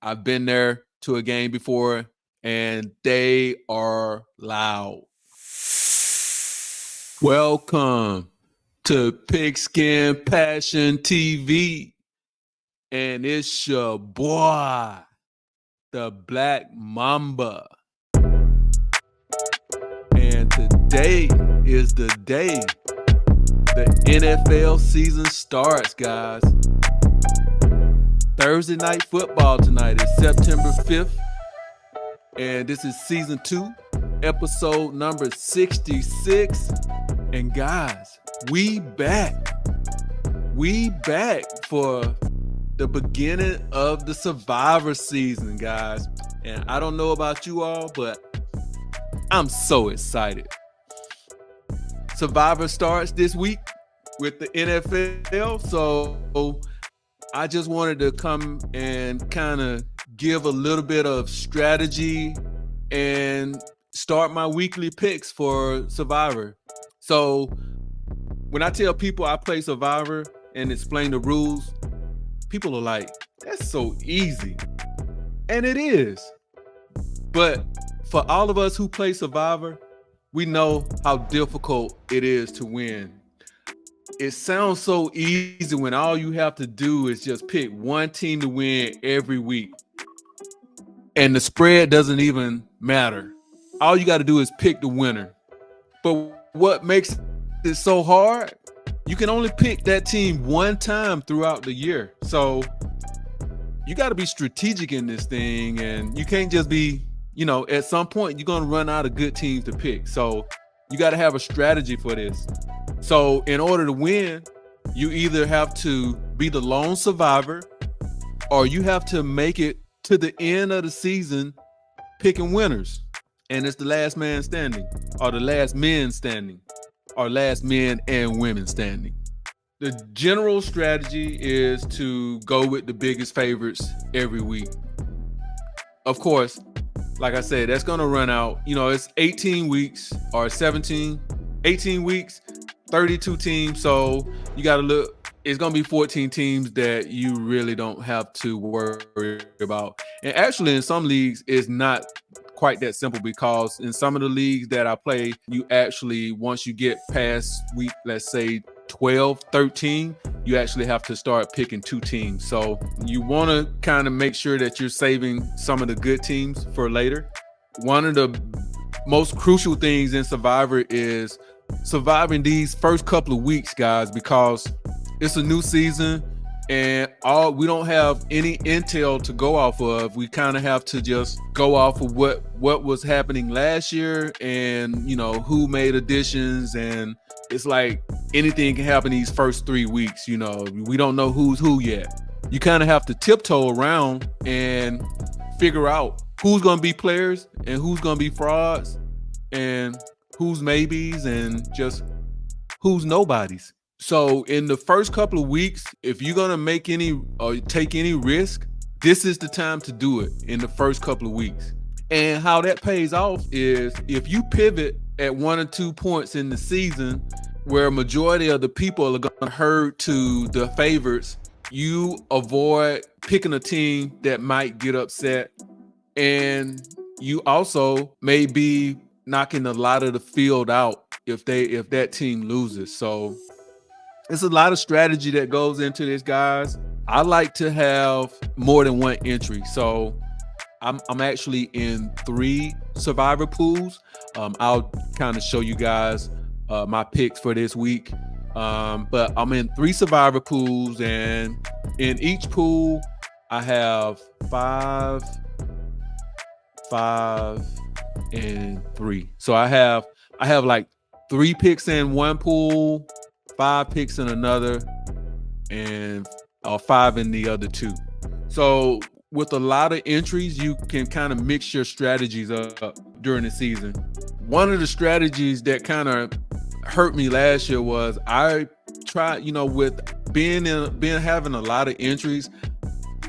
I've been there to a game before, and they are loud. Welcome to Pigskin Passion TV, and it's your boy, the Black Mamba. And today is the day the NFL season starts, guys. Thursday night football tonight is September 5th, and this is season 2, episode number 66. And guys, we back. We back for the beginning of the Survivor season, guys. And I don't know about you all, but I'm so excited. Survivor starts this week with the NFL, so I just wanted to come and kind of give a little bit of strategy and start my weekly picks for Survivor. So when I tell people I play Survivor and explain the rules, people are like, that's so easy. And it is. But for all of us who play Survivor, we know how difficult it is to win. It sounds so easy when all you have to do is just pick one team to win every week. And the spread doesn't even matter. All you got to do is pick the winner. But what makes it so hard? You can only pick that team one time throughout the year. So you got to be strategic in this thing, and you can't just be, at some point you're going to run out of good teams to pick. So you got to have a strategy for this. So in order to win, you either have to be the lone survivor, or you have to make it to the end of the season picking winners. And it's the last man standing, or the last men standing, or last men and women standing. The general strategy is to go with the biggest favorites every week. Of course, like I said, that's going to run out. It's 18 weeks or 18 weeks, 32 teams. So you got to look, it's going to be 14 teams that you really don't have to worry about. And actually in some leagues, it's not quite that simple, because in some of the leagues that I play, you actually, once you get past week, let's say 12, 13, you actually have to start picking 2 teams. So you want to kind of make sure that you're saving some of the good teams for later. One of the most crucial things in Survivor is surviving these first couple of weeks, guys, because it's a new season and we don't have any intel to go off of. We kind of have to just go off of what was happening last year, and who made additions, and it's like anything can happen these first 3 weeks. We don't know who's who yet. You kind of have to tiptoe around and figure out who's going to be players and who's going to be frauds and who's maybes and just who's nobodies. So in the first couple of weeks, if you're going to make any or take any risk, this is the time to do it in the first couple of weeks. And how that pays off is if you pivot at 1 or 2 points in the season where a majority of the people are going to herd to the favorites, you avoid picking a team that might get upset. And you also may be knocking a lot of the field out if that team loses. So it's a lot of strategy that goes into this, guys. I like to have more than one entry. So I'm actually in 3 Survivor pools. I'll kind of show you guys my picks for this week. But I'm in 3 Survivor pools, and in each pool I have 5, and 3. So I have like 3 picks in one pool, 5 picks in another, and 5 in the other 2. So with a lot of entries, you can kind of mix your strategies up during the season. One of the strategies that kind of hurt me last year was I tried, with having a lot of entries,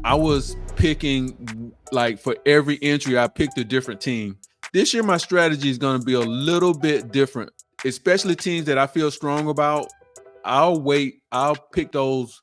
I was picking, like, for every entry, I picked a different team. This year, my strategy is going to be a little bit different, especially teams that I feel strong about. I'll pick those,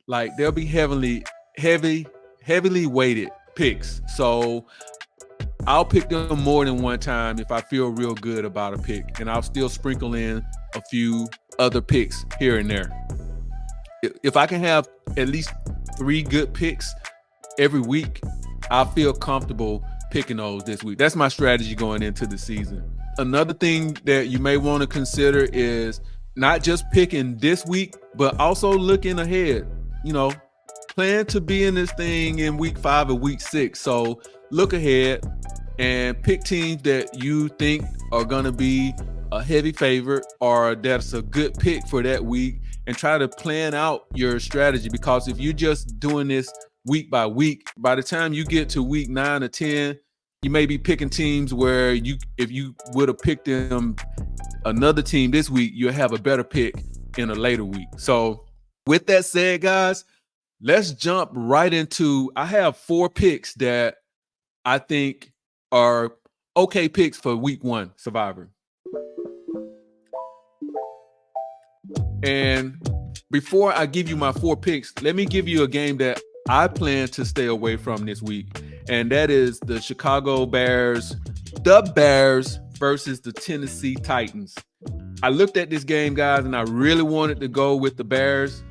like, they'll be heavily weighted picks. So I'll pick them more than one time if I feel real good about a pick, and I'll still sprinkle in a few other picks here and there. If I can have at least 3 good picks every week, I feel comfortable picking those this week. That's my strategy going into the season. Another thing that you may want to consider is not just picking this week, but also looking ahead. Plan to be in this thing in week 5 or week 6. So look ahead and pick teams that you think are going to be a heavy favorite or that's a good pick for that week, and try to plan out your strategy. Because if you're just doing this week by week, by the time you get to week 9 or 10, you may be picking teams where if you would have picked them another team this week, you'll have a better pick in a later week. So with that said, guys, let's jump right into, I have 4 picks that I think are okay picks for week 1 Survivor. And before I give you my 4 picks, let me give you a game that I plan to stay away from this week. And that is the Chicago Bears, versus the Tennessee Titans. I looked at this game, guys, and I really wanted to go with the Bears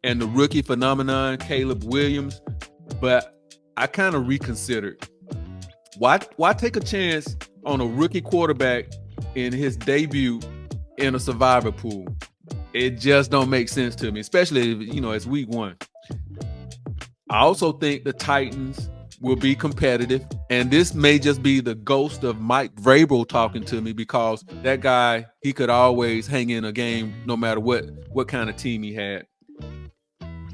and the rookie phenomenon, Caleb Williams, but I kind of reconsidered. Why take a chance on a rookie quarterback in his debut in a survivor pool? It just don't make sense to me, especially if, it's week 1. I also think the Titans will be competitive, and this may just be the ghost of Mike Vrabel talking to me, because that guy, he could always hang in a game no matter what kind of team he had.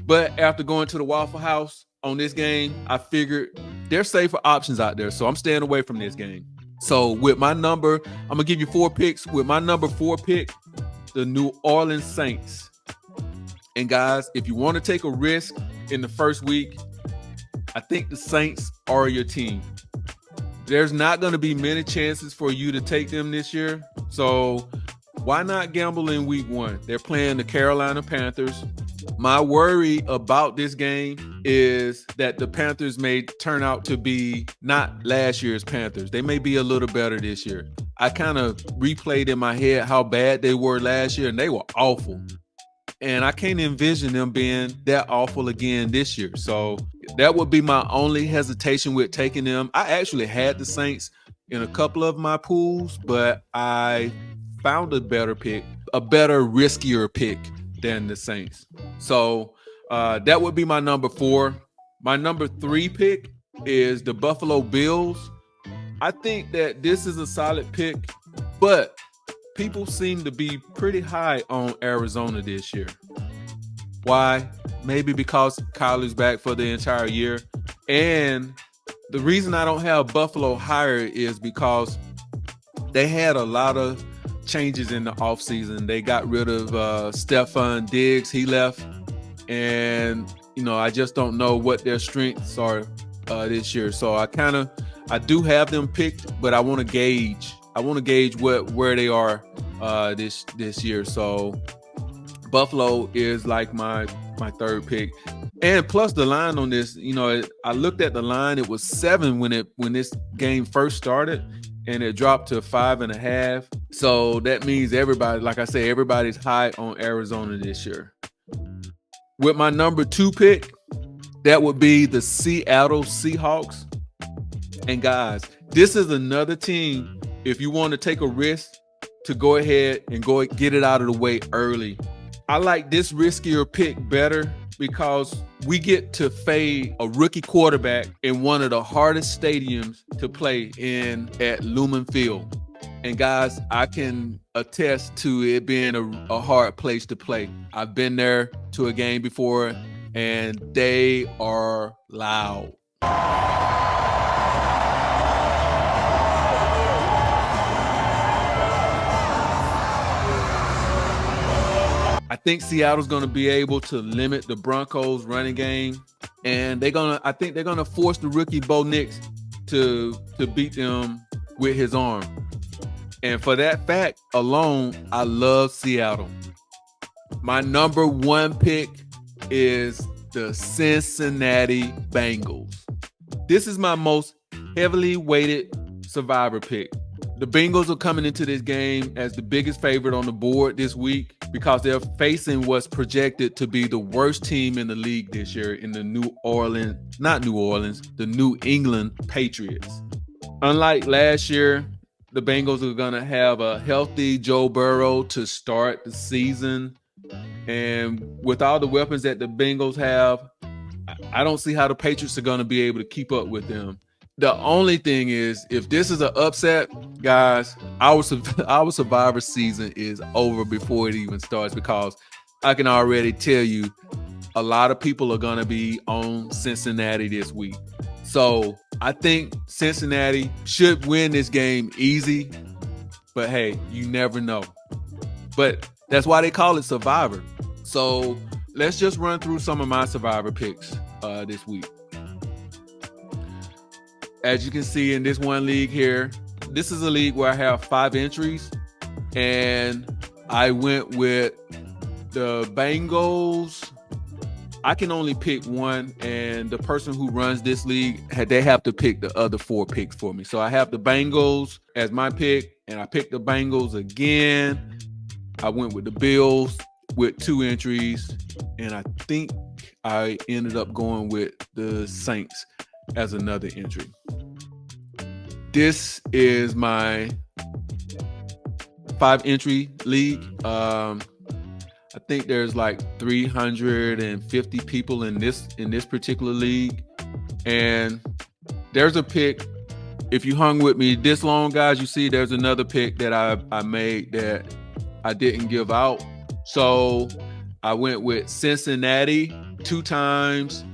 But after going to the Waffle House on this game, I figured there's safer options out there, so I'm staying away from this game. So with my number, I'm going to give you 4 picks. With my number 4 pick, the New Orleans Saints. And guys, if you want to take a risk in the first week, I think the Saints are your team. There's not going to be many chances for you to take them this year. So why not gamble in week 1? They're playing the Carolina Panthers. My worry about this game is that the Panthers may turn out to be not last year's Panthers. They may be a little better this year. I kind of replayed in my head how bad they were last year, and they were awful. And I can't envision them being that awful again this year. So that would be my only hesitation with taking them. I actually had the Saints in a couple of my pools, but I found a better pick, a better, riskier pick than the Saints. So that would be my number 4. My number 3 pick is the Buffalo Bills. I think that this is a solid pick, but people seem to be pretty high on Arizona this year. Why? Maybe because Kyler's back for the entire year. And the reason I don't have Buffalo higher is because they had a lot of changes in the offseason. They got rid of Stephon Diggs. He left. And, I just don't know what their strengths are this year. So I do have them picked, but I want to gauge. Where they are this year. So Buffalo is like my 3rd pick. And plus the line on this, I looked at the line. It was 7 when this game first started, and it dropped to 5.5. So that means everybody, like I say, everybody's high on Arizona this year. With my number 2 pick, that would be the Seattle Seahawks. And guys, this is another team, if you want to take a risk, to go ahead and go get it out of the way early. I like this riskier pick better because we get to fade a rookie quarterback in one of the hardest stadiums to play in at Lumen Field. And guys, I can attest to it being a hard place to play. I've been there to a game before, and they are loud. I think Seattle's going to be able to limit the Broncos' running game, and I think they're going to force the rookie Bo Nix to beat them with his arm. And for that fact alone, I love Seattle. My number 1 pick is the Cincinnati Bengals. This is my most heavily weighted survivor pick. The Bengals are coming into this game as the biggest favorite on the board this week because they're facing what's projected to be the worst team in the league this year in the the New England Patriots. Unlike last year, the Bengals are going to have a healthy Joe Burrow to start the season. And with all the weapons that the Bengals have, I don't see how the Patriots are going to be able to keep up with them. The only thing is, if this is an upset, guys, our Survivor season is over before it even starts, because I can already tell you a lot of people are going to be on Cincinnati this week. So I think Cincinnati should win this game easy, but hey, you never know. But that's why they call it Survivor. So let's just run through some of my Survivor picks this week. As you can see in this one league here, this is a league where I have 5 entries, and I went with the Bengals. I can only pick one, and the person who runs this league, they have to pick the other 4 picks for me. So I have the Bengals as my pick, and I picked the Bengals again. I went with the Bills with 2 entries, and I think I ended up going with the Saints as another entry. This is my 5 entry league. I think there's like 350 people in this particular league, and there's a pick. If you hung with me this long, guys, you see there's another pick that I made that I didn't give out. So I went with Cincinnati 2 times.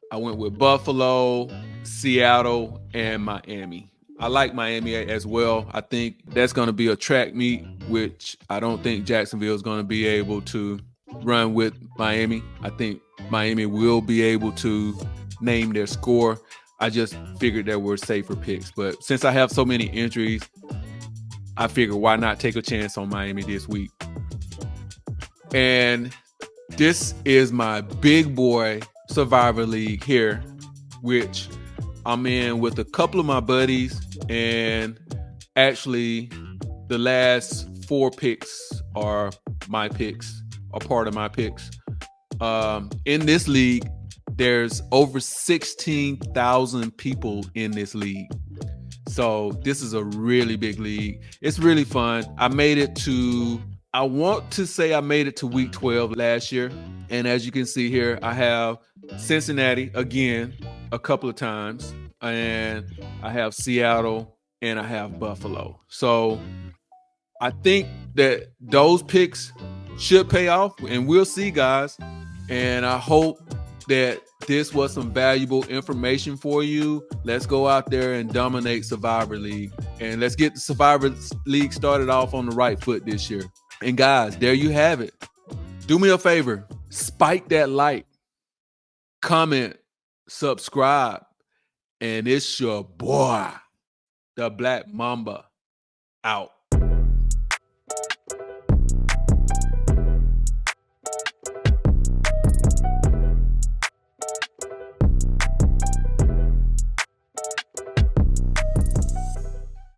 I went with Buffalo, Seattle, and Miami. I like Miami as well. I think that's going to be a track meet, which I don't think Jacksonville is going to be able to run with Miami. I think Miami will be able to name their score. I just figured there were safer picks. But since I have so many entries, I figured why not take a chance on Miami this week. And this is my big boy Survivor League here, which I'm in with a couple of my buddies, and actually the last 4 picks are my picks, are part of my picks. In this league, there's over 16,000 people in this league. So this is a really big league. It's really fun. I want to say I made it to week 12 last year. And as you can see here, I have Cincinnati again a couple of times, and I have Seattle, and I have Buffalo. So I think that those picks should pay off, and we'll see, guys. And I hope that this was some valuable information for you. Let's go out there and dominate Survivor League, and let's get the Survivor League started off on the right foot this year. And guys, there you have it. Do me a favor, spike that like, comment, subscribe, and it's your boy, the Black Mamba, out.